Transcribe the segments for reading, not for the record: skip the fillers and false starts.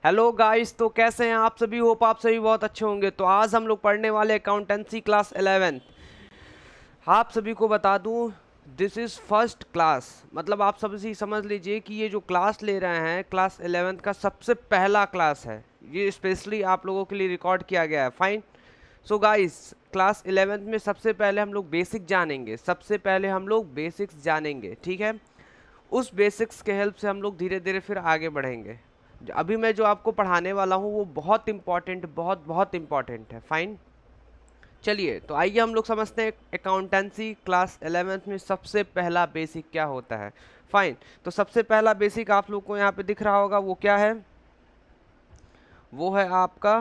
Hello guys, तो कैसे हैं आप सभी। होप आप सभी बहुत अच्छे होंगे। तो आज हम लोग पढ़ने वाले अकाउंटेंसी क्लास 11। आप सभी को बता दूं, दिस इज़ फर्स्ट क्लास। मतलब आप सभी समझ लीजिए कि ये जो क्लास ले रहे हैं क्लास 11 का सबसे पहला क्लास है। ये स्पेशली आप लोगों के लिए रिकॉर्ड किया गया है। फाइन। सो गाइस, क्लास 11 में सबसे पहले हम लोग बेसिक जानेंगे। सबसे पहले हम लोग बेसिक्स जानेंगे, ठीक है। उस बेसिक्स के हेल्प से हम लोग धीरे धीरे फिर आगे बढ़ेंगे। अभी मैं जो आपको पढ़ाने वाला हूँ वो बहुत इंपॉर्टेंट, बहुत बहुत इंपॉर्टेंट है। फाइन। चलिए, तो आइए हम लोग समझते हैं अकाउंटेंसी क्लास 11th में सबसे पहला बेसिक क्या होता है। फाइन। तो सबसे पहला बेसिक आप लोग को यहाँ पे दिख रहा होगा, वो क्या है? वो है आपका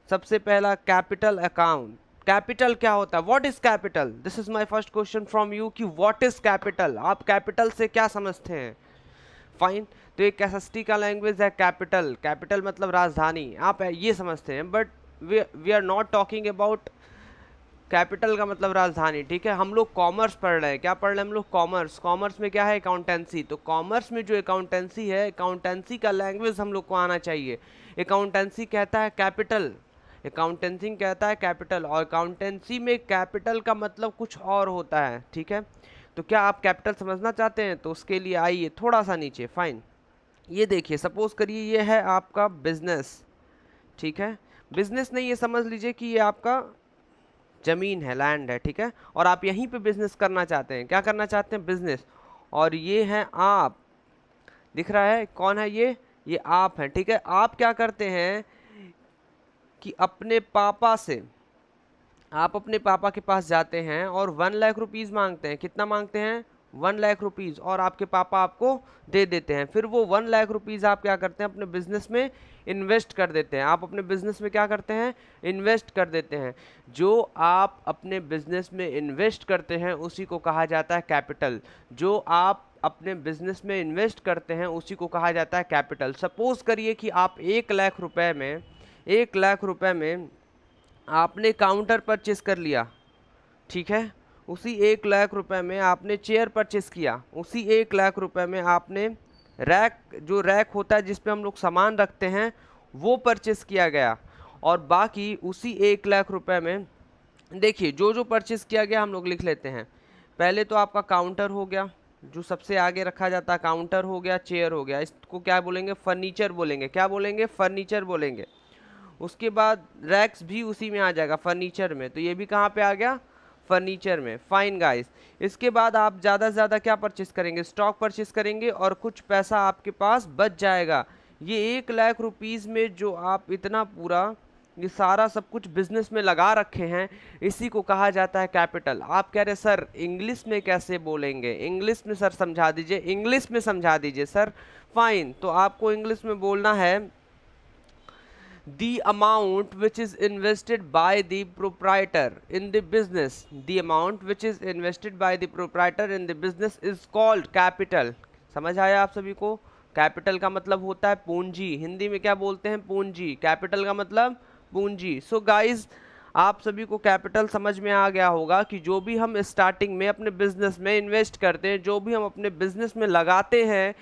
सबसे पहला कैपिटल अकाउंट। कैपिटल क्या होता है? What is capital? This is my first question from you कि व्हाट इज कैपिटल। आप कैपिटल से क्या समझते हैं? फाइन। तो एक एसएसटी का लैंग्वेज है कैपिटल। कैपिटल मतलब राजधानी, आप ये समझते हैं। But we are not talking about capital का मतलब राजधानी, ठीक है। हम लोग कॉमर्स पढ़ रहे हैं। क्या पढ़ रहे हैं हम लोग? कॉमर्स। कॉमर्स में क्या है? अकाउंटेंसी। तो कॉमर्स में जो अकाउंटेंसी है, अकाउंटेंसी का लैंग्वेज हम लोग को आना चाहिए। अकाउंटेंसी कहता है कैपिटल, अकाउंटेंसी कहता है कैपिटल, और अकाउंटेंसी में कैपिटल का मतलब कुछ और होता है, ठीक है। तो क्या आप कैपिटल समझना चाहते हैं? तो उसके लिए आइए थोड़ा सा नीचे। फाइन। ये देखिए, सपोज करिए ये है आपका बिजनेस, ठीक है। बिजनेस नहीं, ये समझ लीजिए कि ये आपका जमीन है, लैंड है, ठीक है। और आप यहीं पे बिजनेस करना चाहते हैं। क्या करना चाहते हैं? बिजनेस। और ये है आप, दिख रहा है कौन है ये आप है, ठीक है। आप क्या करते हैं कि अपने पापा से, आप अपने पापा के पास जाते हैं और 1 लाख रुपीज मांगते हैं। कितना मांगते हैं? 1 लाख रुपीज। और आपके पापा आपको दे देते हैं। फिर वो 1 लाख रुपीज आप क्या करते हैं? अपने बिजनेस में इन्वेस्ट कर देते हैं। आप अपने बिजनेस में क्या करते हैं? इन्वेस्ट कर देते हैं। जो आप अपने बिजनेस में इन्वेस्ट करते हैं उसी को कहा जाता है कैपिटल। जो आप अपने बिजनेस में इन्वेस्ट करते हैं उसी को कहा जाता है कैपिटल। सपोज करिए कि आप 1 लाख रुपए में, 1 लाख रुपए में आपने काउंटर परचेस कर लिया, ठीक है। उसी 1 लाख रुपए में आपने चेयर परचेस किया। उसी 1 लाख रुपए में आपने रैक, जो रैक होता है जिसपे हम लोग सामान रखते हैं, वो परचेस किया गया। और बाकी उसी 1 लाख रुपए में देखिए जो जो परचेस किया गया हम लोग लिख लेते हैं। पहले तो आपका काउंटर हो गया, जो सबसे आगे रखा जाता है। काउंटर हो गया, चेयर हो गया। इसको क्या बोलेंगे? फर्नीचर बोलेंगे। क्या बोलेंगे? फर्नीचर बोलेंगे। उसके बाद रैक्स भी उसी में आ जाएगा, फर्नीचर में। तो ये भी कहाँ पे आ गया? फर्नीचर में। Fine guys. इसके बाद आप ज़्यादा से ज़्यादा क्या परचेस करेंगे? स्टॉक परचेस करेंगे और कुछ पैसा आपके पास बच जाएगा। ये 1 लाख रुपीज़ में जो आप इतना पूरा ये सारा सब कुछ बिजनेस में लगा रखे हैं, इसी को कहा जाता है कैपिटल। आप कह रहे सर इंग्लिश में कैसे बोलेंगे? इंग्लिश में सर समझा दीजिए, इंग्लिश में समझा दीजिए सर। फाइन। तो आपको इंग्लिश में बोलना है the amount which is invested by the proprietor in the business, the amount which is invested by the proprietor in the business is called capital। समझ आया आप सभी को? कैपिटल का मतलब होता है पूंजी। हिंदी में क्या बोलते हैं? पूंजी। कैपिटल का मतलब पूंजी। सो गाइज, आप सभी को कैपिटल समझ में आ गया होगा कि जो भी हम स्टार्टिंग में अपने बिजनेस में इन्वेस्ट करते हैं, जो भी हम अपने बिजनेस में लगाते हैं,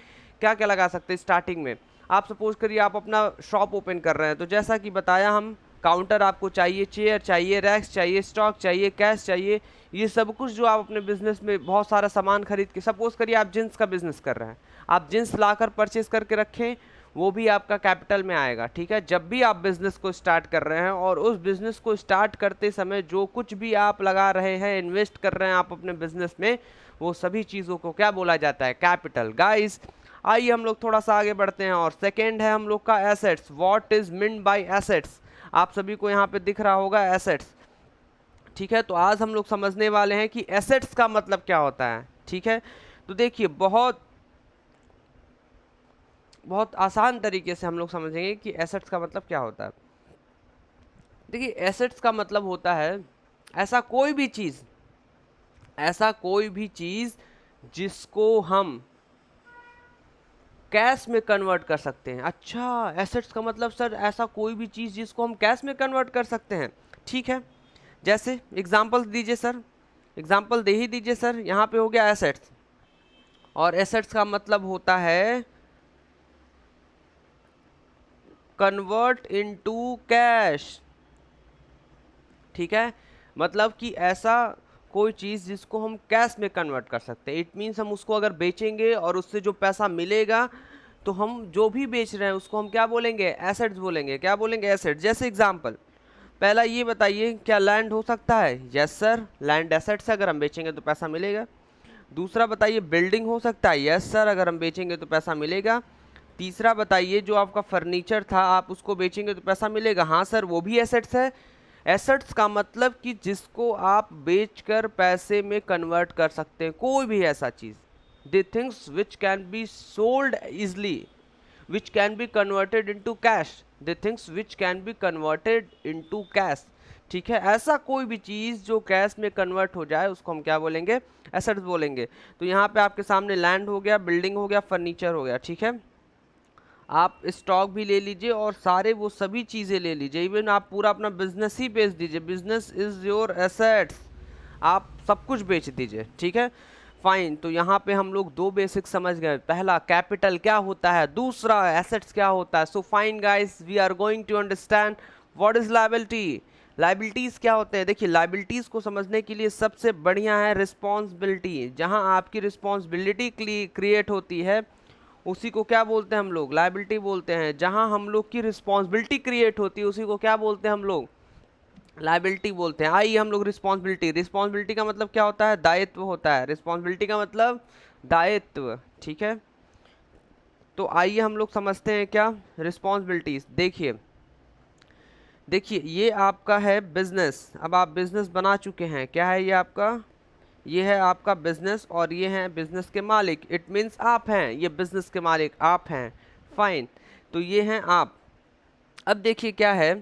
क्या क्या लगा सकते हैं स्टार्टिंग में। आप सपोज करिए आप अपना शॉप ओपन कर रहे हैं, तो जैसा कि बताया हम, काउंटर आपको चाहिए, चेयर चाहिए, रैक्स चाहिए, स्टॉक चाहिए, कैश चाहिए। ये सब कुछ जो आप अपने बिजनेस में बहुत सारा सामान खरीद के, सपोज करिए आप जींस का बिजनेस कर रहे हैं, आप जींस लाकर परचेज करके रखें, वो भी आपका कैपिटल में आएगा, ठीक है। जब भी आप बिजनेस को स्टार्ट कर रहे हैं और उस बिजनेस को स्टार्ट करते समय जो कुछ भी आप लगा रहे हैं, इन्वेस्ट कर रहे हैं आप अपने बिजनेस में, वो सभी चीज़ों को क्या बोला जाता है? कैपिटल। गाइस, आइए हम लोग थोड़ा सा आगे बढ़ते हैं। और सेकेंड है हम लोग का assets. What is mean by assets? आप सभी को यहाँ पे दिख रहा होगा एसेट्स, ठीक है। तो आज हम लोग समझने वाले हैं कि एसेट्स का मतलब क्या होता है, ठीक है। तो देखिए, बहुत बहुत आसान तरीके से हम लोग समझेंगे कि एसेट्स का मतलब क्या होता है। देखिए, एसेट्स का मतलब होता है ऐसा कोई भी चीज़, ऐसा कोई भी चीज़ जिसको हम कैश में कन्वर्ट कर सकते हैं। अच्छा, एसेट्स का मतलब सर ऐसा कोई भी चीज़ जिसको हम कैश में कन्वर्ट कर सकते हैं, ठीक है। जैसे एग्जांपल दीजिए सर, एग्जांपल दे ही दीजिए सर। यहाँ पे हो गया एसेट्स, और एसेट्स का मतलब होता है कन्वर्ट इनटू कैश। ठीक है, मतलब कि ऐसा कोई चीज़ जिसको हम कैश में कन्वर्ट कर सकते हैं। इट मीन्स हम उसको अगर बेचेंगे और उससे जो पैसा मिलेगा तो हम जो भी बेच रहे हैं उसको हम क्या बोलेंगे, एसेट्स बोलेंगे। क्या बोलेंगे, एसेट्स। जैसे एग्जांपल, पहला ये बताइए, क्या लैंड हो सकता है? यस सर, लैंड एसेट्स है, अगर हम बेचेंगे तो पैसा मिलेगा। दूसरा बताइए, बिल्डिंग हो सकता है? यस सर, अगर हम बेचेंगे तो पैसा मिलेगा। तीसरा बताइए, जो आपका फर्नीचर था आप उसको बेचेंगे तो पैसा मिलेगा? हाँ सर, वो भी एसेट्स है। एसेट्स का मतलब कि जिसको आप बेचकर पैसे में कन्वर्ट कर सकते हैं, कोई भी ऐसा चीज। The things which can be sold easily, which can be converted into cash. The things which can be converted into cash. ठीक है, ऐसा कोई भी चीज जो कैश में कन्वर्ट हो जाए उसको हम क्या बोलेंगे, एसेट्स बोलेंगे। तो यहाँ पे आपके सामने लैंड हो गया, बिल्डिंग हो गया, फर्नीचर हो गया। ठीक है, आप स्टॉक भी ले लीजिए और सारे वो सभी चीज़ें ले लीजिए, इवन आप पूरा अपना बिजनेस ही बेच दीजिए। बिजनेस इज योर एसेट्स, आप सब कुछ बेच दीजिए। ठीक है, फाइन। तो यहाँ पे हम लोग दो बेसिक समझ गए, पहला कैपिटल क्या होता है, दूसरा एसेट्स क्या होता है। So fine guys, we are going to understand what is liability. Liabilities क्या होते हैं? देखिए, लायबिलिटीज को समझने के लिए सबसे बढ़िया है रिस्पॉन्सिबिलिटी। जहाँ आपकी रिस्पॉन्सिबिलिटी क्रिएट होती है उसी को क्या बोलते हैं हम लोग, लायबिलिटी बोलते हैं। जहां हम लोग की रिस्पॉन्सिबिलिटी क्रिएट होती है उसी को क्या बोलते हैं हम लोग, लायबिलिटी बोलते हैं। आइए हम लोग रिस्पॉन्सिबिलिटी, रिस्पॉन्सिबिलिटी का मतलब क्या होता है, दायित्व होता है। रिस्पॉन्सिबिलिटी का मतलब दायित्व। ठीक है, तो आइए हम लोग समझते हैं क्या रिस्पॉन्सिबिलिटीज। देखिए देखिए, ये आपका है बिजनेस। अब आप बिजनेस बना चुके हैं, क्या है ये आपका, ये है आपका बिजनेस और ये हैं बिजनेस के मालिक। इट मीन्स आप हैं, ये बिजनेस के मालिक आप हैं। फाइन, तो ये हैं आप। अब देखिए क्या है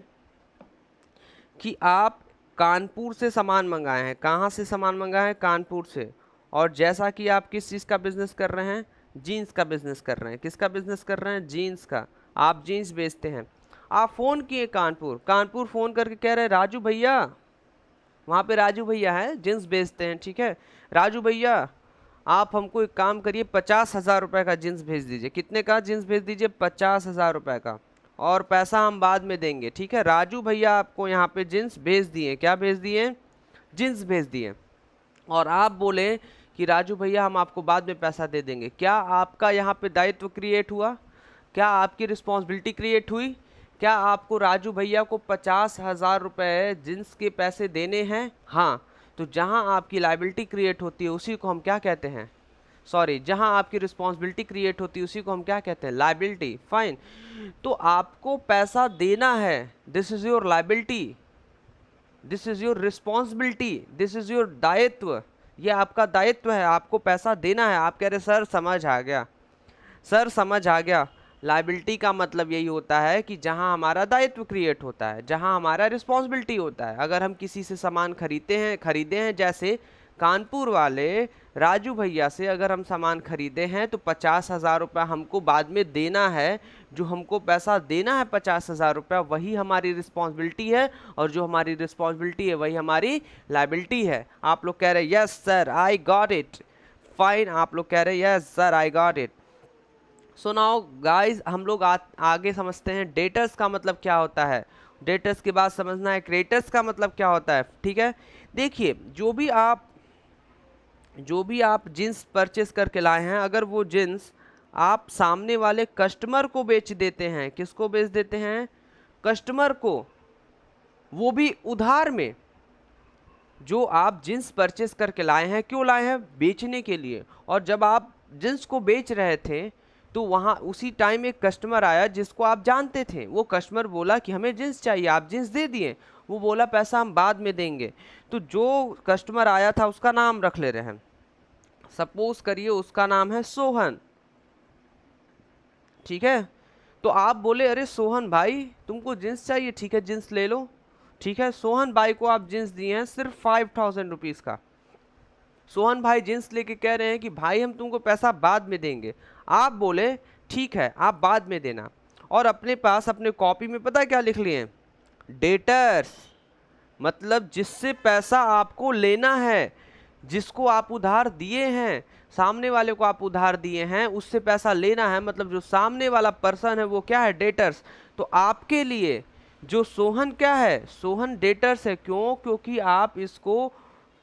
कि आप कानपुर से सामान मंगाए हैं। कहाँ से सामान मंगाए हैं? कानपुर से। और जैसा कि आप किस चीज़ का बिजनेस कर रहे हैं, जीन्स का बिजनेस कर रहे हैं। किसका बिजनेस कर रहे हैं? जीन्स का। आप जीन्स बेचते हैं। आप फ़ोन किए कानपुर, कानपुर फ़ोन करके कह रहे हैं राजू भैया, वहाँ पे राजू भैया है, जींस बेचते हैं। ठीक है, राजू भैया आप हमको एक काम करिए, 50,000 रुपये का जींस भेज दीजिए। कितने का जींस भेज दीजिए? 50,000 रुपये का, और पैसा हम बाद में देंगे। ठीक है, राजू भैया आपको यहाँ पे जींस भेज दिए। क्या भेज दिए? जींस भेज दिए। और आप बोले कि राजू भैया हम आपको बाद में पैसा दे देंगे। क्या आपका यहाँ पे दायित्व क्रिएट हुआ? क्या आपकी रिस्पॉन्सिबिलिटी क्रिएट हुई? क्या आपको राजू भैया को 50,000 रुपये जींस के पैसे देने हैं? हाँ। तो जहाँ आपकी लायबिलिटी क्रिएट होती है उसी को हम क्या कहते हैं, सॉरी, जहाँ आपकी रिस्पॉन्सिबिलिटी क्रिएट होती है उसी को हम क्या कहते हैं, लायबिलिटी। फाइन, तो आपको पैसा देना है, this is your liability, this is your responsibility, this is your दायित्व। ये आपका दायित्व है, आपको पैसा देना है। आप कह रहे सर समझ आ गया, सर समझ आ गया। लायबिलिटी का मतलब यही होता है कि जहां हमारा दायित्व क्रिएट होता है, जहां हमारा रिस्पॉन्सिबिलिटी होता है। अगर हम किसी से सामान खरीदे हैं, जैसे कानपुर वाले राजू भैया से अगर हम सामान खरीदे हैं तो 50,000 रुपये हमको बाद में देना है। जो हमको पैसा देना है 50,000 रुपये, वही हमारी रिस्पॉन्सिबिलिटी है, और जो हमारी रिस्पॉन्सिबिलिटी है वही हमारी लायबिलिटी है। आप लोग कह रहे हैं yes sir I got it. Fine, आप लोग कह रहे हैं yes sir I got it. So now guys, हम लोग आगे समझते हैं डेटर्स का मतलब क्या होता है। डेटर्स के बाद समझना है क्रेडिटर्स का मतलब क्या होता है। ठीक है, देखिए जो भी आप जींस परचेस करके लाए हैं, अगर वो जींस आप सामने वाले कस्टमर को बेच देते हैं, किसको बेच देते हैं? कस्टमर को, वो भी उधार में। जो आप जींस परचेस करके लाए हैं, क्यों लाए हैं? बेचने के लिए। और जब आप जींस को बेच रहे थे तो वहाँ उसी टाइम एक कस्टमर आया जिसको आप जानते थे। वो कस्टमर बोला कि हमें जींस चाहिए, आप जींस दे दिए। वो बोला पैसा हम बाद में देंगे। तो जो कस्टमर आया था उसका नाम रख ले रहे हैं, सपोज करिए उसका नाम है सोहन। ठीक है, तो आप बोले अरे सोहन भाई तुमको जींस चाहिए, ठीक है जींस ले लो। ठीक है, सोहन भाई को आप जींस दिए हैं सिर्फ 5,000 रुपीज़ का। सोहन भाई जींस लेके कह रहे हैं कि भाई हम तुमको पैसा बाद में देंगे। आप बोले ठीक है आप बाद में देना, और अपने पास अपने कॉपी में पता है क्या लिख लिए? डेटर्स, मतलब जिससे पैसा आपको लेना है, जिसको आप उधार दिए हैं। सामने वाले को आप उधार दिए हैं, उससे पैसा लेना है, मतलब जो सामने वाला पर्सन है वो क्या है, डेटर्स। तो आपके लिए जो सोहन क्या है, सोहन डेटर्स है। क्यों? क्योंकि आप इसको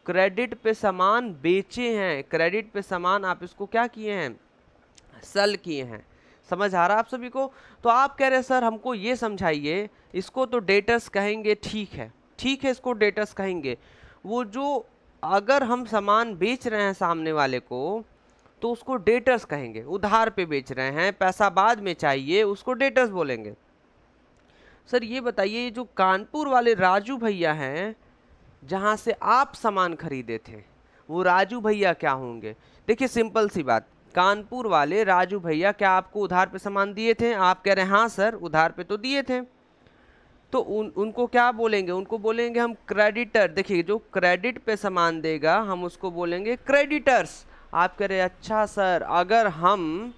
क्रेडिट पे सामान बेचे हैं, क्रेडिट पे सामान आप इसको क्या किए हैं, सेल किए हैं। समझ आ रहा है आप सभी को? तो आप कह रहे हैं सर हमको ये समझाइए, इसको तो डेटर्स कहेंगे, ठीक है, ठीक है, इसको डेटर्स कहेंगे। वो जो अगर हम सामान बेच रहे हैं सामने वाले को तो उसको डेटर्स कहेंगे, उधार पे बेच रहे हैं, पैसा बाद में चाहिए, उसको डेटर्स बोलेंगे। सर ये बताइए, ये जो कानपुर वाले राजू भैया हैं जहां से आप सामान खरीदे थे, वो राजू भैया क्या होंगे? देखिए सिंपल सी बात, कानपुर वाले राजू भैया क्या आपको उधार पे सामान दिए थे? आप कह रहे हैं हाँ सर उधार पे तो दिए थे। तो उनको क्या बोलेंगे? उनको बोलेंगे हम क्रेडिटर। देखिए जो क्रेडिट पे सामान देगा हम उसको बोलेंगे क्रेडिटर्स। आप कह रहे हैं अच्छा सर, अगर हम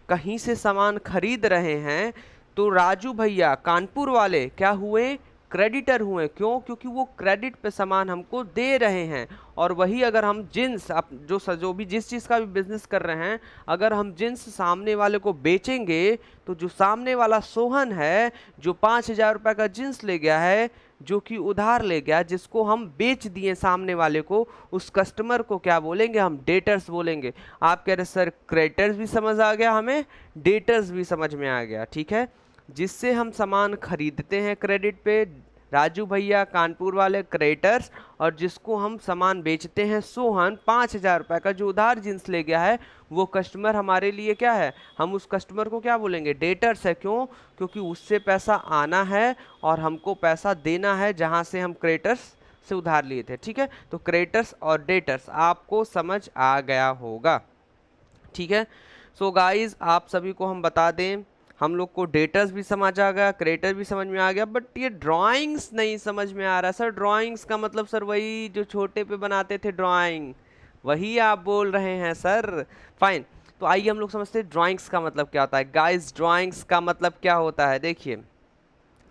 कहीं से सामान खरीद रहे हैं तो राजू भैया कानपुर वाले क्या हुए, क्रेडिटर हुए। क्यों? क्योंकि वो क्रेडिट पे सामान हमको दे रहे हैं। और वही अगर हम जींस जो भी जिस चीज़ का भी बिजनेस कर रहे हैं, अगर हम जींस सामने वाले को बेचेंगे तो जो सामने वाला सोहन है जो 5,000 रुपये का जींस ले गया है, जो कि उधार ले गया, जिसको हम बेच दिए सामने वाले को, उस कस्टमर को क्या बोलेंगे? हम डेटर्स बोलेंगे। आप कह रहे सर क्रेडिटर्स भी समझ आ गया, हमें डेटर्स भी समझ में आ गया, ठीक है। जिससे हम सामान खरीदते हैं क्रेडिट पे, राजू भैया कानपुर वाले क्रेडिटर्स, और जिसको हम सामान बेचते हैं सोहन 5,000 रुपये का जो उधार जींस ले गया है, वो कस्टमर हमारे लिए क्या है, हम उस कस्टमर को क्या बोलेंगे? डेटर्स है। क्यों? क्योंकि उससे पैसा आना है और हमको पैसा देना है जहां से हम क्रेडिटर्स से उधार लिए थे, ठीक है। तो क्रेडिटर्स और डेटर्स आपको समझ आ गया होगा, ठीक है। सो गाइज आप सभी को हम बता दें, हम लोग को डेटर्स भी समझ आ गया, क्रेडिटर भी समझ में आ गया, बट ये ड्राइंग्स नहीं समझ में आ रहा सर। ड्राइंग्स का मतलब सर वही जो छोटे पे बनाते थे ड्राइंग, वही आप बोल रहे हैं सर। फाइन, तो आइए हम लोग समझते हैं ड्राइंग्स का मतलब क्या होता है। गाइज ड्राइंग्स का मतलब क्या होता है, देखिए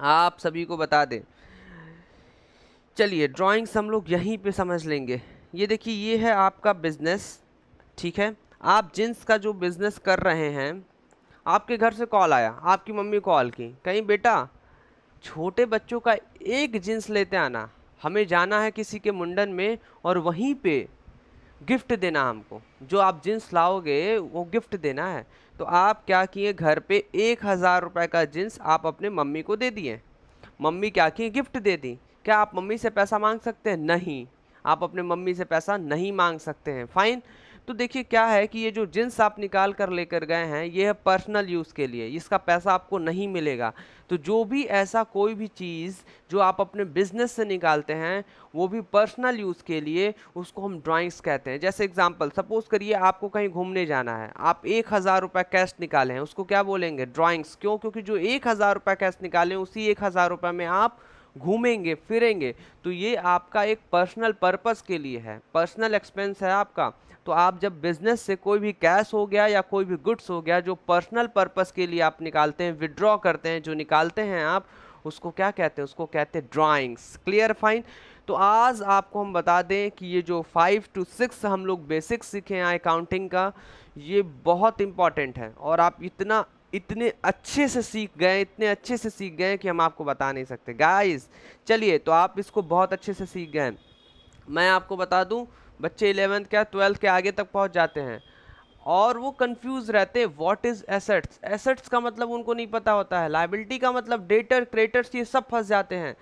आप सभी को बता दें। चलिए ड्राइंग्स हम लोग यहीं पे समझ लेंगे। ये देखिए ये है आपका बिजनेस, ठीक है। आप जींस का जो बिजनेस कर रहे हैं, आपके घर से कॉल आया, आपकी मम्मी कॉल की, कहीं बेटा छोटे बच्चों का एक जींस लेते आना, हमें जाना है किसी के मुंडन में और वहीं पे गिफ्ट देना हमको, जो आप जींस लाओगे वो गिफ्ट देना है। तो आप क्या किए, घर पे 1,000 रुपये का जींस आप अपने मम्मी को दे दिए। मम्मी क्या की, गिफ्ट दे दी। क्या आप मम्मी से पैसा मांग सकते हैं? नहीं, आप अपने मम्मी से पैसा नहीं मांग सकते हैं। फाइन। तो देखिए क्या है कि ये जो जींस आप निकाल कर लेकर गए हैं, ये है पर्सनल यूज़ के लिए, इसका पैसा आपको नहीं मिलेगा। तो जो भी ऐसा कोई भी चीज़ जो आप अपने बिजनेस से निकालते हैं, वो भी पर्सनल यूज़ के लिए, उसको हम ड्राइंग्स कहते हैं। जैसे एग्जांपल सपोज करिए आपको कहीं घूमने जाना है, आप 1,000 रुपये कैश निकाले हैं, उसको क्या बोलेंगे? ड्राइंग्स। क्यों? क्योंकि जो 1,000 रुपये कैश निकाले उसी 1,000 रुपये में आप घूमेंगे फिरेंगे। तो ये आपका एक पर्सनल पर्पस के लिए है, पर्सनल एक्सपेंस है आपका। तो आप जब बिजनेस से कोई भी कैश हो गया या कोई भी गुड्स हो गया जो पर्सनल पर्पस के लिए आप निकालते हैं, विड्रॉ करते हैं, जो निकालते हैं आप, उसको क्या कहते हैं? उसको कहते हैं ड्राइंग्स। क्लियर? फाइन। तो आज आपको हम बता दें कि ये जो 5 to 6 हम लोग बेसिक्स सीखे हैं अकाउंटिंग का, ये बहुत इंपॉर्टेंट है और आप इतने अच्छे से सीख गए, इतने अच्छे से सीख गए कि हम आपको बता नहीं सकते गाइस। चलिए तो आप इसको बहुत अच्छे से सीख गए। मैं आपको बता दूं, बच्चे 11th क्या 12th के आगे तक पहुंच जाते हैं और वो कंफ्यूज रहते हैं व्हाट इज एसेट्स। एसेट्स का मतलब उनको नहीं पता होता है, लायबिलिटी का मतलब डेटर, क्रेडिटर्स, ये सब फंस जाते हैं।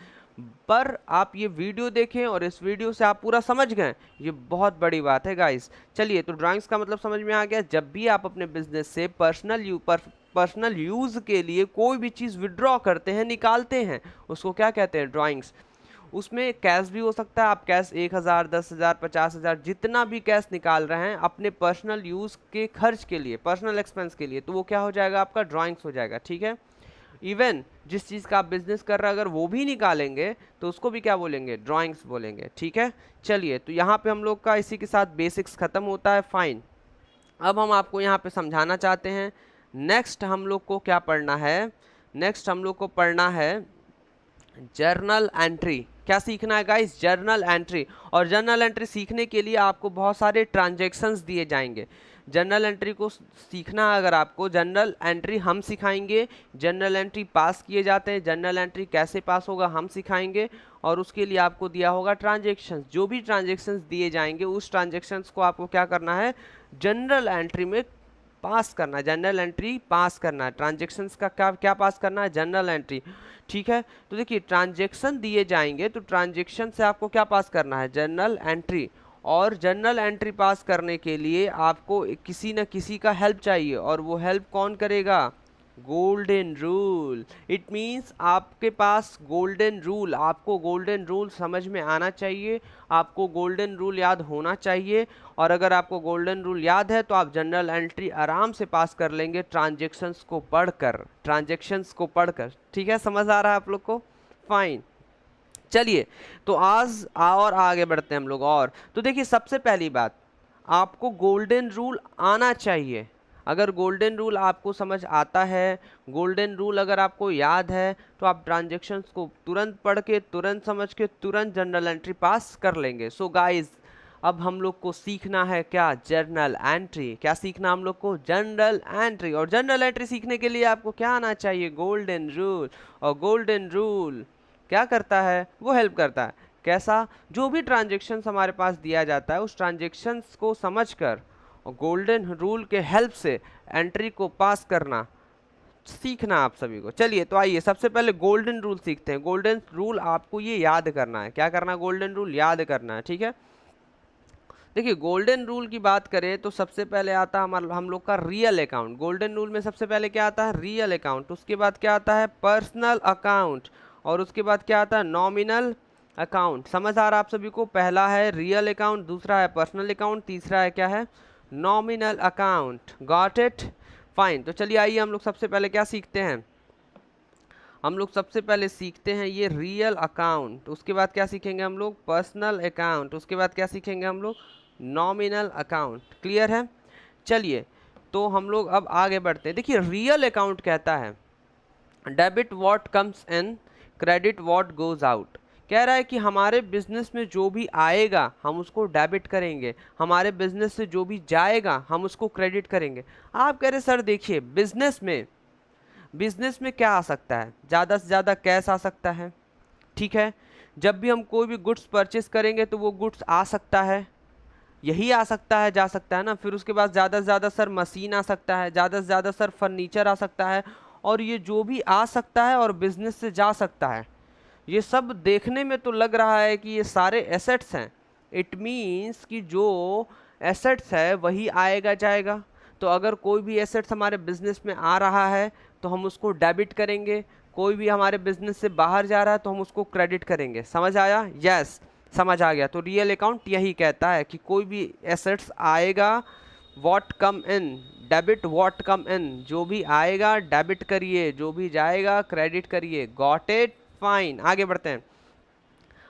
पर आप ये वीडियो देखें और इस वीडियो से आप पूरा समझ गए, ये बहुत बड़ी बात है गाइस। चलिए तो ड्राइंग्स का मतलब समझ में आ गया। जब भी आप अपने बिजनेस से पर्सनल यूज के लिए कोई भी चीज़ विड्रॉ करते हैं, निकालते हैं, उसको क्या कहते हैं? ड्राइंग्स। उसमें कैश भी हो सकता है, आप कैश 1,000, 10,000, 50,000 जितना भी कैश निकाल रहे हैं अपने पर्सनल यूज़ के खर्च के लिए, पर्सनल एक्सपेंस के लिए, तो वो क्या हो जाएगा? आपका ड्राइंग्स हो जाएगा, ठीक है। इवन जिस चीज़ का आप बिजनेस कर रहे हैं अगर वो भी निकालेंगे तो उसको भी क्या बोलेंगे? ड्राइंग्स बोलेंगे, ठीक है। चलिए तो यहाँ पे हम लोग का इसी के साथ बेसिक्स खत्म होता है। फाइन, अब हम आपको यहाँ पे समझाना चाहते हैं, नेक्स्ट हम लोग को क्या पढ़ना है? नेक्स्ट हम लोग को पढ़ना है जर्नल एंट्री। क्या सीखना है गाइस? Journal entry. और जर्नल एंट्री सीखने के लिए आपको बहुत सारे ट्रांजैक्शंस दिए जाएंगे। जर्नल एंट्री को सीखना है अगर आपको, जर्नल एंट्री हम सिखाएंगे। जर्नल एंट्री पास किए जाते हैं, जर्नल एंट्री कैसे पास होगा हम सिखाएंगे। और उसके लिए आपको दिया होगा ट्रांजैक्शंस। जो भी ट्रांजैक्शंस दिए जाएंगे उस ट्रांजैक्शंस को आपको क्या करना है? जर्नल एंट्री में पास करना है, जनरल एंट्री पास करना है। ट्रांजैक्शंस का क्या क्या पास करना है? General entry. ठीक है, तो देखिए ट्रांजैक्शन दिए जाएंगे तो ट्रांजैक्शन से आपको क्या पास करना है? General entry. और जनरल एंट्री पास करने के लिए आपको किसी न किसी का हेल्प चाहिए, और वो हेल्प कौन करेगा? Golden rule. इट मीन्स आपके पास गोल्डन रूल, आपको गोल्डन रूल समझ में आना चाहिए, आपको गोल्डन रूल याद होना चाहिए। और अगर आपको गोल्डन रूल याद है तो आप जनरल एंट्री आराम से पास कर लेंगे ट्रांजैक्शंस को पढ़कर, ट्रांजैक्शंस को पढ़कर। ठीक है, समझ आ रहा है आप लोग को? फाइन। चलिए, तो आज और आगे बढ़ते हैं हम लोग। और तो देखिए, सबसे पहली बात, आपको गोल्डन रूल आना चाहिए। अगर गोल्डन रूल आपको समझ आता है, गोल्डन रूल अगर आपको याद है, तो आप ट्रांजैक्शंस को तुरंत पढ़ के, तुरंत समझ के, तुरंत जनरल एंट्री पास कर लेंगे। सो गाइस, अब हम लोग को सीखना है क्या? Journal entry. क्या सीखना हम लोग को? General entry. और जनरल एंट्री सीखने के लिए आपको क्या आना चाहिए? Golden rule. और गोल्डन रूल क्या करता है? वो हेल्प करता है। कैसा? जो भी ट्रांजैक्शंस हमारे पास दिया जाता है उस ट्रांजैक्शंस को समझकर और गोल्डन रूल के हेल्प से एंट्री को पास करना सीखना आप सभी को। चलिए, तो आइए सबसे पहले गोल्डन रूल सीखते हैं। गोल्डन रूल आपको ये याद करना है। क्या करना? गोल्डन रूल याद करना है। ठीक है, देखिए गोल्डन रूल की बात करें तो सबसे पहले आता है हम लोग का रियल अकाउंट। गोल्डन रूल में सबसे पहले क्या आता है? Real account. उसके बाद क्या आता है? Personal account. और उसके बाद क्या आता है? Nominal account. समझ आ रहा है आप सभी को? पहला है रियल अकाउंट, दूसरा है पर्सनल अकाउंट, तीसरा है क्या है? Nominal account. Got it? Fine. तो चलिए आइए हम लोग सबसे पहले क्या सीखते हैं? हम लोग सबसे पहले सीखते हैं ये रियल अकाउंट। उसके बाद क्या सीखेंगे हम लोग? Personal account. उसके बाद क्या सीखेंगे हम लोग? Nominal account. क्लियर है? चलिए, तो हम लोग अब आगे बढ़ते हैं। देखिए, रियल अकाउंट कहता है debit what comes in, credit what goes out. कह रहा है कि हमारे बिजनेस में जो भी आएगा हम उसको डेबिट करेंगे, हमारे बिजनेस से जो भी जाएगा हम उसको क्रेडिट करेंगे। आप कह रहे सर देखिए, बिजनेस में क्या आ सकता है? ज़्यादा से ज़्यादा कैश आ सकता है। ठीक है, जब भी हम कोई भी गुड्स परचेस करेंगे तो वो गुड्स आ सकता है, यही आ सकता है, जा सकता है ना। फिर उसके बाद ज़्यादा से ज़्यादा सर मशीन आ सकता है, ज़्यादा से ज़्यादा सर फर्नीचर आ सकता है। और ये जो भी आ सकता है और बिजनेस से जा सकता है, ये सब देखने में तो लग रहा है कि ये सारे एसेट्स हैं। इट मीन्स कि जो एसेट्स है वही आएगा जाएगा। तो अगर कोई भी एसेट्स हमारे बिजनेस में आ रहा है तो हम उसको डेबिट करेंगे, कोई भी हमारे बिजनेस से बाहर जा रहा है तो हम उसको क्रेडिट करेंगे। समझ आया? यस, समझ आ गया। तो रियल अकाउंट यही कहता है कि कोई भी एसेट्स आएगा, what come in, debit what come in, जो भी आएगा डेबिट करिए, जो भी जाएगा क्रेडिट करिए। Got it? फाइन। आगे बढ़ते हैं।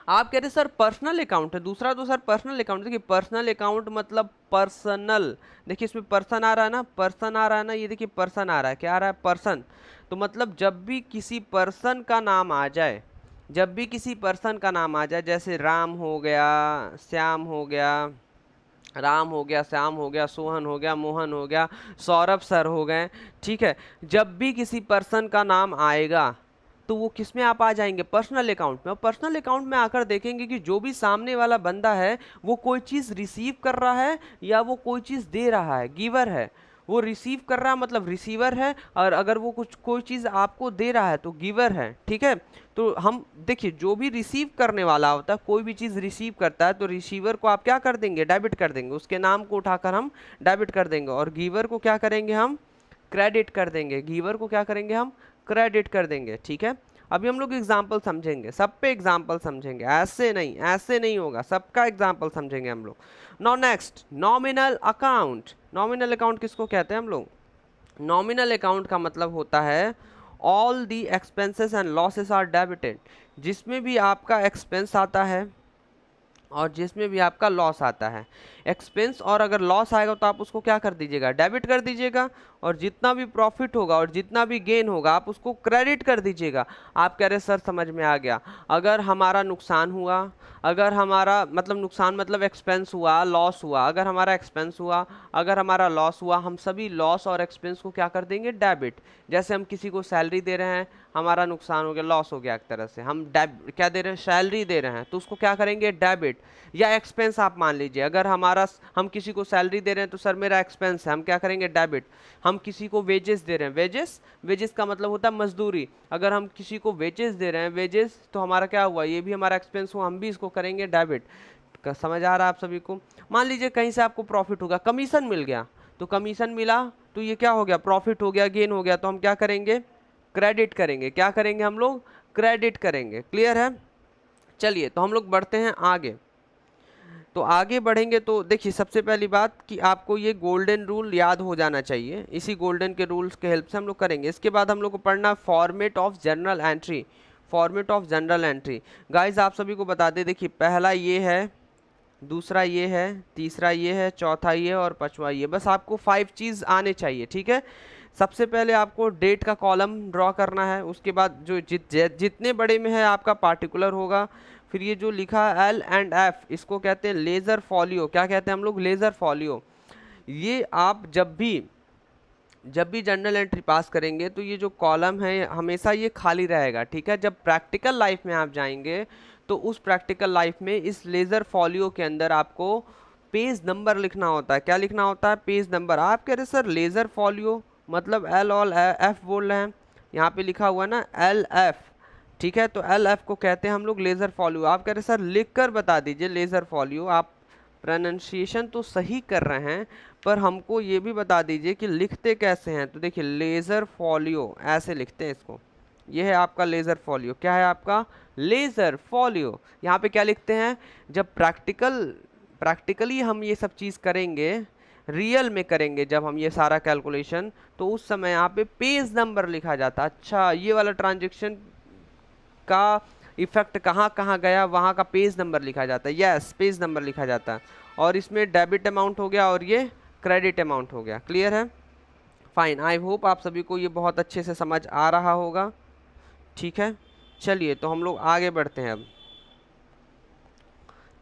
आप कह रहे सर पर्सनल अकाउंट है दूसरा, तो सर पर्सनल अकाउंट, देखिए पर्सनल अकाउंट मतलब पर्सनल। देखिए इसमें पर्सन आ रहा है ना, पर्सन आ रहा है ना, ये देखिए पर्सन आ रहा है। क्या आ रहा है? पर्सन। तो मतलब जब भी किसी पर्सन का नाम आ जाए, जब भी किसी पर्सन का नाम आ जाए, जैसे राम हो गया, श्याम हो गया, राम हो गया, श्याम हो गया, सोहन हो गया, मोहन हो गया, सौरभ सर हो गए। ठीक है, जब भी किसी पर्सन का नाम आएगा तो वो किस में आप आ जाएंगे? पर्सनल अकाउंट में। और पर्सनल अकाउंट में आकर देखेंगे कि जो भी सामने वाला बंदा है वो कोई चीज़ रिसीव कर रहा है या वो कोई चीज़ दे रहा है, गिवर है। वो रिसीव कर रहा है मतलब रिसीवर है, और अगर वो कुछ कोई चीज़ आपको दे रहा है तो गिवर है। ठीक है, तो हम देखिए जो भी रिसीव करने वाला होता है, कोई भी चीज़ रिसीव करता है तो रिसीवर को आप क्या कर देंगे? डेबिट कर देंगे, उसके नाम को उठाकर हम डेबिट कर देंगे। और गिवर को क्या करेंगे? हम क्रेडिट कर देंगे। गिवर को क्या करेंगे? हम क्रेडिट कर देंगे। ठीक है, अभी हम लोग एग्जाम्पल समझेंगे, सब पे एग्जाम्पल समझेंगे, ऐसे नहीं होगा, सबका एग्जाम्पल समझेंगे हम लोग। Now next, nominal account. Nominal account किसको कहते हैं हम लोग? नॉमिनल अकाउंट का मतलब होता है all the expenses and losses are debited. जिसमें भी आपका एक्सपेंस आता है और जिसमें भी आपका लॉस आता है। एक्सपेंस, और अगर लॉस आएगा तो आप उसको क्या कर दीजिएगा, डेबिट कर दीजिएगा, और जितना भी प्रॉफिट होगा और जितना भी गेन होगा आप उसको क्रेडिट कर दीजिएगा। आप कह रहे सर समझ में आ गया, अगर हमारा नुकसान हुआ, अगर हमारा मतलब नुकसान मतलब एक्सपेंस हुआ, लॉस हुआ, अगर हमारा एक्सपेंस हुआ, अगर हमारा लॉस हुआ, हम सभी लॉस और एक्सपेंस को क्या कर देंगे, डेबिट। जैसे हम किसी को सैलरी दे रहे हैं, हमारा नुकसान हो गया, लॉस हो गया एक तरह से, हम क्या दे रहे हैं, सैलरी दे रहे हैं, तो उसको क्या करेंगे, डेबिट। या एक्सपेंस आप मान लीजिए, अगर हम किसी को सैलरी दे रहे हैं तो सर मेरा एक्सपेंस है, हम क्या करेंगे, डेबिट। हम किसी को वेजेस दे रहे हैं, वेजेस, वेजेस का मतलब होता है मजदूरी, अगर हम किसी को वेजेस दे रहे हैं, वेजेस, तो हमारा क्या हुआ, ये भी हमारा एक्सपेंस हुआ, हम भी इसको करेंगे डेबिट। समझ आ रहा है आप सभी को। मान लीजिए कहीं से आपको प्रॉफिट होगा, कमीशन मिल गया, तो कमीशन मिला तो ये क्या हो गया, प्रॉफिट हो गया, गेन हो गया, तो हम क्या करेंगे, क्रेडिट करेंगे। क्या करेंगे हम लोग, क्रेडिट करेंगे। क्लियर है। चलिए तो हम लोग बढ़ते हैं आगे। तो आगे बढ़ेंगे तो देखिए सबसे पहली बात कि आपको ये गोल्डन रूल याद हो जाना चाहिए, इसी गोल्डन के रूल्स के हेल्प से हम लोग करेंगे। इसके बाद हम लोग को पढ़ना format of journal entry. Format of general entry guys आप सभी को बता दें, देखिए पहला ये है, दूसरा ये है, तीसरा ये है, चौथा ये और पांचवा ये। बस आपको 5 चीज़ आने चाहिए, ठीक है। सबसे पहले आपको डेट का कॉलम ड्रॉ करना है, उसके बाद जो जितने बड़े में है आपका पार्टिकुलर होगा। फिर ये जो लिखा है L&F, इसको कहते हैं लेज़र फॉलियो। क्या कहते हैं हम लोग, लेज़र फॉलियो। ये आप जब भी जर्नल एंट्री पास करेंगे तो ये जो कॉलम है हमेशा ये खाली रहेगा, ठीक है। जब प्रैक्टिकल लाइफ में आप जाएंगे तो उस प्रैक्टिकल लाइफ में इस लेज़र फॉलियो के अंदर आपको पेज नंबर लिखना होता है। क्या लिखना होता है, पेज नंबर। आप कह रहे सर लेज़र फॉलियो मतलब L और F बोल रहे हैं, यहाँ पे लिखा हुआ है ना LF, ठीक है। तो LF को कहते हैं हम लोग लेज़र फॉलियो। आप कह रहे सर लिख कर बता दीजिए लेज़र फॉलियो। आप प्रोनाउंसिएशन तो सही कर रहे हैं पर हमको ये भी बता दीजिए कि लिखते कैसे हैं। तो देखिए लेज़र फॉलियो ऐसे लिखते हैं इसको, ये है आपका लेज़र फॉलियो। क्या है आपका, लेज़र फॉलियो। यहाँ पे क्या लिखते हैं, जब प्रैक्टिकली हम ये सब चीज़ करेंगे, रियल में करेंगे जब हम ये सारा कैलकुलेशन, तो उस समय यहाँ पे पेज नंबर लिखा जाता है। अच्छा ये वाला ट्रांजेक्शन का इफेक्ट कहाँ कहाँ गया, वहाँ का पेज नंबर लिखा जाता है। यस, पेज नंबर लिखा जाता है। और इसमें डेबिट अमाउंट हो गया और ये क्रेडिट अमाउंट हो गया। क्लियर है, फाइन। आई होप आप सभी को ये बहुत अच्छे से समझ आ रहा होगा, ठीक है। चलिए तो हम लोग आगे बढ़ते हैं अब,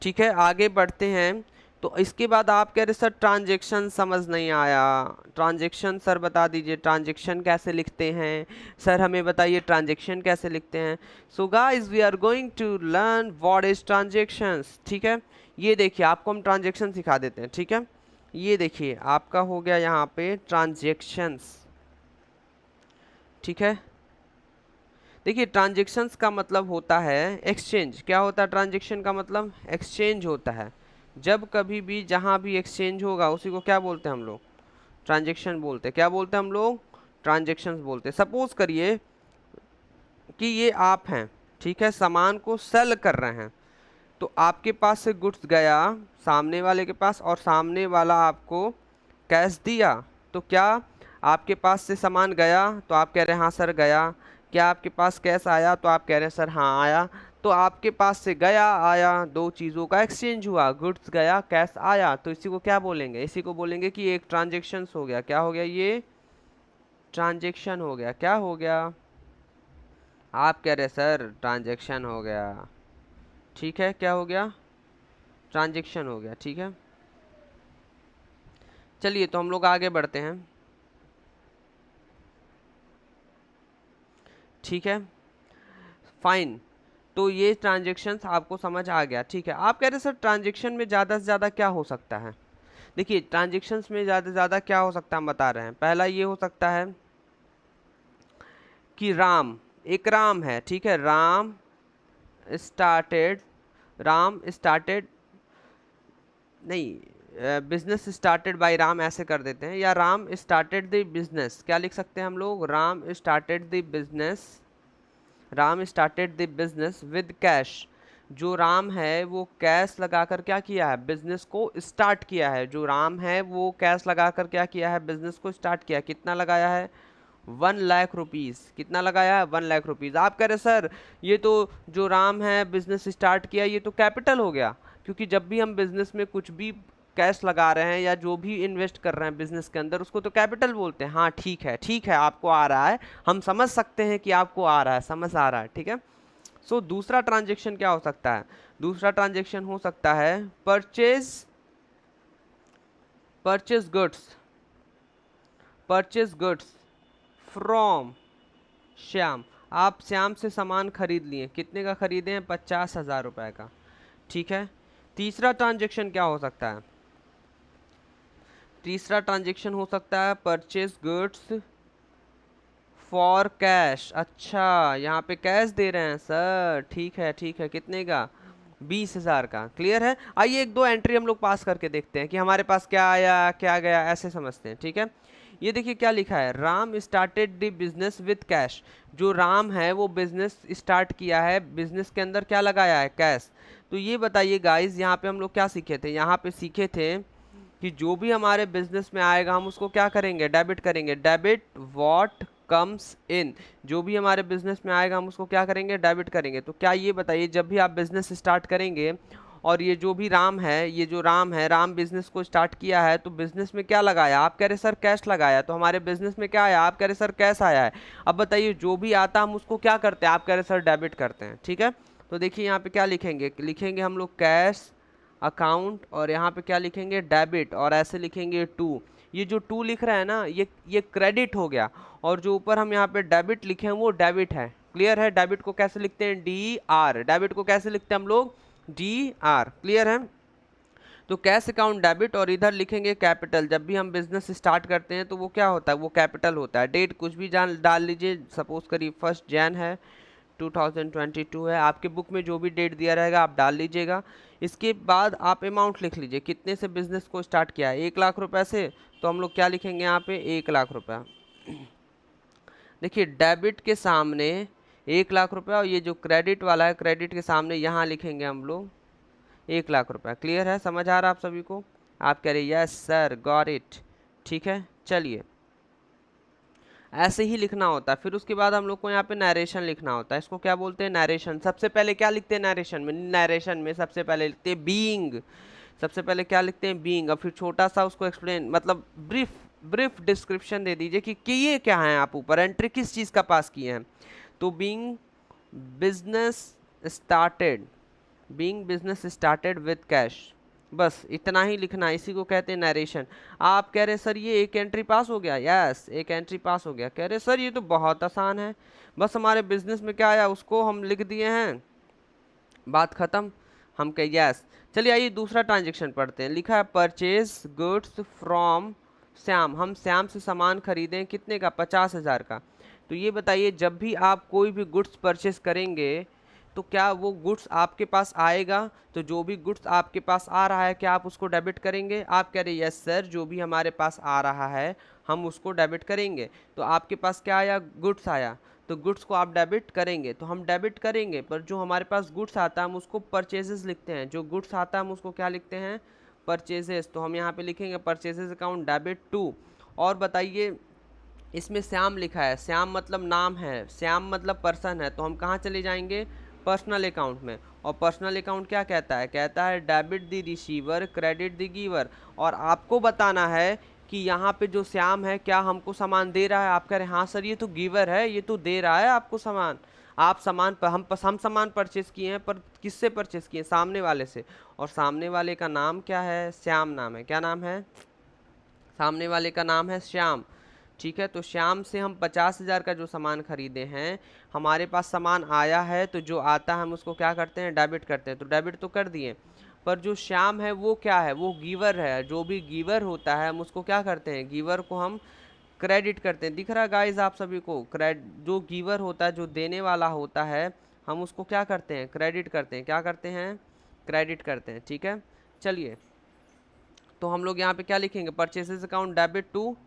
ठीक है, आगे बढ़ते हैं। तो इसके बाद आप कह रहे सर ट्रांजेक्शन समझ नहीं आया, ट्रांजेक्शन सर बता दीजिए ट्रांजेक्शन कैसे लिखते हैं, सर हमें बताइए ट्रांजेक्शन कैसे लिखते हैं। So guys we are going to learn what is transactions, ठीक है। ये देखिए आपको हम ट्रांजेक्शन सिखा देते हैं, ठीक है। ये देखिए आपका हो गया यहाँ पे ट्रांजेक्शंस, ठीक है। देखिए ट्रांजेक्शन्स का मतलब होता है एक्सचेंज। क्या होता है ट्रांजेक्शन का मतलब, एक्सचेंज होता है। जब कभी भी जहाँ भी एक्सचेंज होगा उसी को क्या बोलते हैं हम लोग, ट्रांजेक्शन बोलते हैं। क्या बोलते हैं हम लोग, ट्रांजेक्शन्स बोलते हैं। सपोज करिए कि ये आप हैं, ठीक है, सामान को सेल कर रहे हैं, तो आपके पास से गुड्स गया सामने वाले के पास और सामने वाला आपको कैश दिया, तो क्या आपके पास से सामान गया, तो आप कह रहे हैं हाँ सर गया। क्या आपके पास कैश आया, तो आप कह रहे हैं सर हाँ आया। तो आपके पास से गया आया, दो चीज़ों का एक्सचेंज हुआ, गुड्स गया कैश आया, तो इसी को क्या बोलेंगे, इसी को बोलेंगे कि एक ट्रांजेक्शन हो गया। क्या हो गया, ये ट्रांजेक्शन हो गया। क्या हो गया, आप कह रहे सर ट्रांजेक्शन हो गया, ठीक है। क्या हो गया, ट्रांजेक्शन हो गया, ठीक है। चलिए तो हम लोग आगे बढ़ते हैं, ठीक है, फाइन। तो ये ट्रांजेक्शन्स आपको समझ आ गया, ठीक है। आप कह रहे सर ट्रांजेक्शन में ज़्यादा से ज़्यादा क्या हो सकता है। देखिए ट्रांजेक्शन्स में ज़्यादा से ज़्यादा क्या हो सकता है हम बता रहे हैं। पहला ये हो सकता है कि एक राम है, ठीक है, स्टार्टेड राम स्टार्टेड नहीं, बिजनेस स्टार्टेड बाय राम ऐसे कर देते हैं, या राम स्टार्टेड द बिजनेस। क्या लिख सकते हैं हम लोग, Ram started the business, Ram started the business with cash. जो राम है वो कैश लगाकर क्या किया है, बिजनेस को स्टार्ट किया है। जो राम है वो कैश लगाकर क्या किया है, बिजनेस को स्टार्ट किया। कितना लगाया है, 1 लाख रुपीज़। कितना लगाया है, 1 लाख रुपीज़। आप कह रहे सर ये तो जो राम है बिजनेस स्टार्ट किया, ये तो कैपिटल हो गया, क्योंकि जब भी हम बिजनेस में कुछ भी कैश लगा रहे हैं या जो भी इन्वेस्ट कर रहे हैं बिजनेस के अंदर, उसको तो कैपिटल बोलते हैं। हाँ ठीक है, ठीक है, आपको आ रहा है, हम समझ सकते हैं कि आपको आ रहा है, समझ आ रहा है, ठीक है। सो दूसरा ट्रांजेक्शन क्या हो सकता है? दूसरा ट्रांजेक्शन हो सकता है purchase goods, purchase goods from Shyam. आप श्याम से सामान खरीद लिए, कितने का खरीदे हैं? 50,000 रुपए का, ठीक है। तीसरा ट्रांजेक्शन क्या हो सकता है? तीसरा ट्रांजेक्शन हो सकता है परचेज गुड्स फॉर कैश। अच्छा, यहाँ पे कैश दे रहे हैं सर, ठीक है ठीक है, कितने का? 20,000 का। क्लियर है? आइए एक दो एंट्री हम लोग पास करके देखते हैं कि हमारे पास क्या आया क्या गया, ऐसे समझते हैं, ठीक है। ये देखिए क्या लिखा है, Ram started the business with cash. जो राम है वो बिजनेस स्टार्ट किया है, बिजनेस के अंदर क्या लगाया है? कैश। तो ये बताइए गाइज, यहाँ पे हम लोग क्या सीखे थे? यहाँ पे सीखे थे कि जो भी हमारे बिजनेस में आएगा हम उसको क्या करेंगे? डेबिट करेंगे। डेबिट व्हाट कम्स इन, जो भी हमारे बिजनेस में आएगा हम उसको क्या करेंगे? डेबिट करेंगे। तो क्या ये बताइए, जब भी आप बिजनेस स्टार्ट करेंगे और ये जो भी राम है, ये जो राम है, राम बिजनेस को स्टार्ट किया है, तो बिजनेस में क्या लगाया? आप कह रहे सर कैश लगाया, तो हमारे बिजनेस में क्या आया? आप कह रहे सर कैश आया है। अब बताइए जो भी आता हम उसको क्या करते हैं? आप कह रहे सर डेबिट करते हैं, ठीक है। तो देखिए यहाँ पे क्या लिखेंगे, लिखेंगे हम लोग कैश अकाउंट, और यहाँ पे क्या लिखेंगे? डेबिट, और ऐसे लिखेंगे टू। ये जो टू लिख रहा है ना, ये क्रेडिट हो गया, और जो ऊपर हम यहाँ पे डेबिट लिखे हैं वो डेबिट है। क्लियर है? डेबिट को कैसे लिखते हैं? D R. डेबिट को कैसे लिखते हैं हम लोग? D R. क्लियर है? तो कैश अकाउंट डेबिट, और इधर लिखेंगे कैपिटल। जब भी हम बिजनेस स्टार्ट करते हैं तो वो क्या होता है? वो कैपिटल होता है। डेट कुछ भी जान डाल लीजिए, सपोज करिए 1 जैन है, 2022 है। आपके बुक में जो भी डेट दिया रहेगा आप डाल लीजिएगा। इसके बाद आप अमाउंट लिख लीजिए, कितने से बिजनेस को स्टार्ट किया है? 1 लाख रुपए से, तो हम लोग क्या लिखेंगे यहाँ पे? 1 लाख रुपया। देखिए डेबिट के सामने 1 लाख रुपया, और ये जो क्रेडिट वाला है, क्रेडिट के सामने यहाँ लिखेंगे हम लोग 1 लाख रुपया। क्लियर है? समझ आ रहा है आप सभी को? आप कह रहे यस सर, गॉट इट, ठीक है। चलिए ऐसे ही लिखना होता है। फिर उसके बाद हम लोग को यहाँ पे नरेशन लिखना होता है। इसको क्या बोलते हैं? नरेशन। सबसे पहले क्या लिखते हैं नरेशन में? नरेशन में सबसे पहले लिखते हैं बीइंग। सबसे पहले क्या लिखते हैं? बीइंग। और फिर छोटा सा उसको एक्सप्लेन, मतलब ब्रीफ डिस्क्रिप्शन दे दीजिए कि ये क्या है, आप ऊपर एंट्री किस चीज़ का पास किए हैं। तो being business started, being business started with cash, बस इतना ही लिखना, इसी को कहते हैं नरेशन। आप कह रहे सर ये एक एंट्री पास हो गया? यस, एक एंट्री पास हो गया। कह रहे सर ये तो बहुत आसान है, बस हमारे बिजनेस में क्या आया उसको हम लिख दिए हैं, बात खत्म। हम कहे यस। चलिए आइए दूसरा ट्रांजेक्शन पढ़ते हैं। लिखा है परचेज गुड्स फ्रॉम श्याम। हम श्याम से सामान खरीदें, कितने का? 50,000 का। तो ये बताइए जब भी आप कोई भी गुड्स परचेज करेंगे तो क्या वो गुड्स आपके पास आएगा? तो जो भी गुड्स आपके पास आ रहा है क्या आप उसको डेबिट करेंगे? आप कह रहे यस सर, जो भी हमारे पास आ रहा है हम उसको डेबिट करेंगे। तो आपके पास क्या आया? गुड्स आया, तो गुड्स को आप डेबिट करेंगे, तो हम डेबिट करेंगे। पर जो हमारे पास गुड्स आता है हम उसको परचेजेस लिखते हैं। जो गुड्स आता है हम उसको क्या लिखते हैं? परचेजेस। तो हम यहाँ पे लिखेंगे परचेजेस अकाउंट डेबिट टू। और बताइए इसमें श्याम लिखा है, श्याम मतलब नाम है, श्याम मतलब पर्सन है, तो हम कहाँ चले जाएंगे? पर्सनल अकाउंट में। और पर्सनल अकाउंट क्या कहता है? कहता है debit the receiver credit the giver. और आपको बताना है कि यहाँ पे जो श्याम है क्या हमको सामान दे रहा है? आप कह रहे हैं हाँ सर ये तो गिवर है, ये तो दे रहा है आपको सामान। आप सामान पर हम सामान परचेस किए हैं, पर किससे परचेस किए? सामने वाले से। और सामने वाले का नाम क्या है? श्याम नाम है। क्या नाम है? सामने वाले का नाम है श्याम, ठीक है। तो श्याम से हम 50,000 का जो सामान खरीदे हैं, हमारे पास सामान आया है, तो जो आता है हम उसको क्या करते हैं? डेबिट करते हैं। तो डेबिट तो कर दिए, पर जो श्याम है वो क्या है? वो गिवर है। जो भी गिवर होता है हम उसको क्या करते हैं? गिवर को हम क्रेडिट करते हैं। दिख रहा है गाइज आप सभी को? जो गिवर होता है, जो देने वाला होता है, हम उसको क्या करते हैं? क्रेडिट करते हैं। क्या करते हैं? क्रेडिट करते हैं, ठीक है। चलिए तो हम लोग यहाँ पे क्या लिखेंगे? परचेसेस अकाउंट डेबिट टू,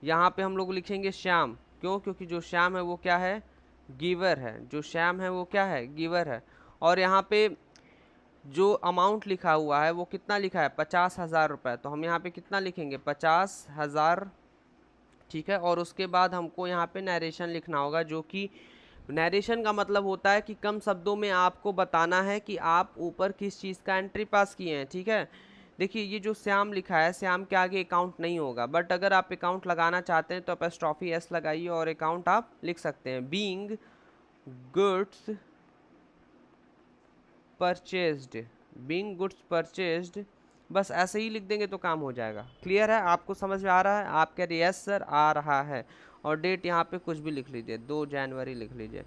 यहाँ पे हम लोग लिखेंगे श्याम। क्यों? क्योंकि जो श्याम है वो क्या है? गिवर है। जो श्याम है वो क्या है? गिवर है। और यहाँ पे जो अमाउंट लिखा हुआ है वो कितना लिखा है? 50,000 रुपये। तो हम यहाँ पे कितना लिखेंगे? 50,000, ठीक है। और उसके बाद हमको यहाँ पे नरेशन लिखना होगा, जो कि नरेशन का मतलब होता है कि कम शब्दों में आपको बताना है कि आप ऊपर किस चीज़ का एंट्री पास किए हैं, ठीक है। देखिए ये जो श्याम लिखा है, श्याम के आगे अकाउंट नहीं होगा, बट अगर आप अकाउंट लगाना चाहते हैं तो एपोस्ट्रोफी एस लगाइए और अकाउंट आप लिख सकते हैं। Being goods purchased, being goods purchased, बस ऐसे ही लिख देंगे तो काम हो जाएगा। क्लियर है? आपको समझ में आ रहा है? आप कह रहे यस सर आ रहा है, और डेट यहाँ पे कुछ भी लिख लीजिए, 2 जनवरी लिख लीजिए।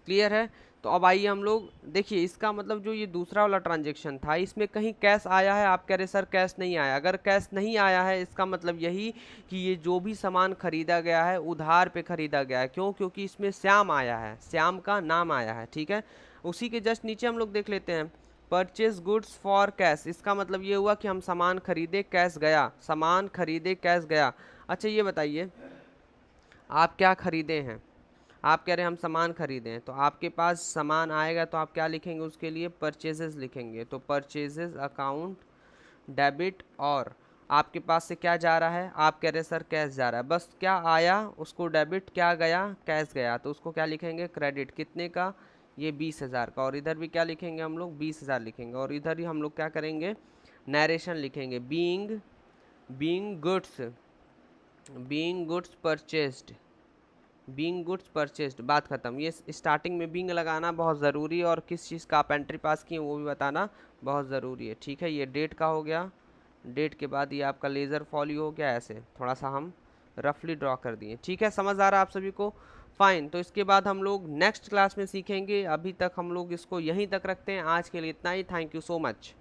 क्लियर है? तो अब आइए हम लोग देखिए, इसका मतलब जो ये दूसरा वाला ट्रांजेक्शन था, इसमें कहीं कैश आया है? आप कह रहे सर कैश नहीं आया। अगर कैश नहीं आया है, इसका मतलब यही कि ये जो भी सामान खरीदा गया है उधार पे खरीदा गया है। क्यों? क्योंकि इसमें श्याम आया है, श्याम का नाम आया है। ठीक है, उसी के जस्ट नीचे हम लोग देख लेते हैं, परचेज गुड्स फॉर कैश। इसका मतलब ये हुआ कि हम सामान खरीदे, कैश गया, सामान खरीदे, कैश गया। अच्छा ये बताइए, आप क्या खरीदे हैं? आप कह रहे हैं हम सामान खरीदे हैं, तो आपके पास सामान आएगा तो आप क्या लिखेंगे उसके लिए? परचेजेस लिखेंगे। तो परचेजेस अकाउंट डेबिट, और आपके पास से क्या जा रहा है? आप कह रहे हैं सर कैश जा रहा है, बस क्या आया उसको डेबिट, क्या गया? कैश गया, तो उसको क्या लिखेंगे? क्रेडिट। कितने का? ये 20,000 का। और इधर भी क्या लिखेंगे हम लोग? 20,000 लिखेंगे। और इधर ही हम लोग क्या करेंगे? नरेशन लिखेंगे, being being goods being goods purchased, being goods purchased, बात खत्म। ये स्टार्टिंग में बीइंग लगाना बहुत ज़रूरी है, और किस चीज़ का आप एंट्री पास किए वो भी बताना बहुत ज़रूरी है। ठीक है, ये डेट का हो गया, डेट के बाद ये आपका लेज़र फॉली हो गया, ऐसे थोड़ा सा हम रफली ड्रॉ कर दिए। ठीक है, समझ आ रहा है आप सभी को? फाइन। तो इसके बाद हम लोग नेक्स्ट क्लास में सीखेंगे, अभी तक हम लोग इसको यहीं तक रखते हैं। आज के लिए इतना ही। Thank you so much.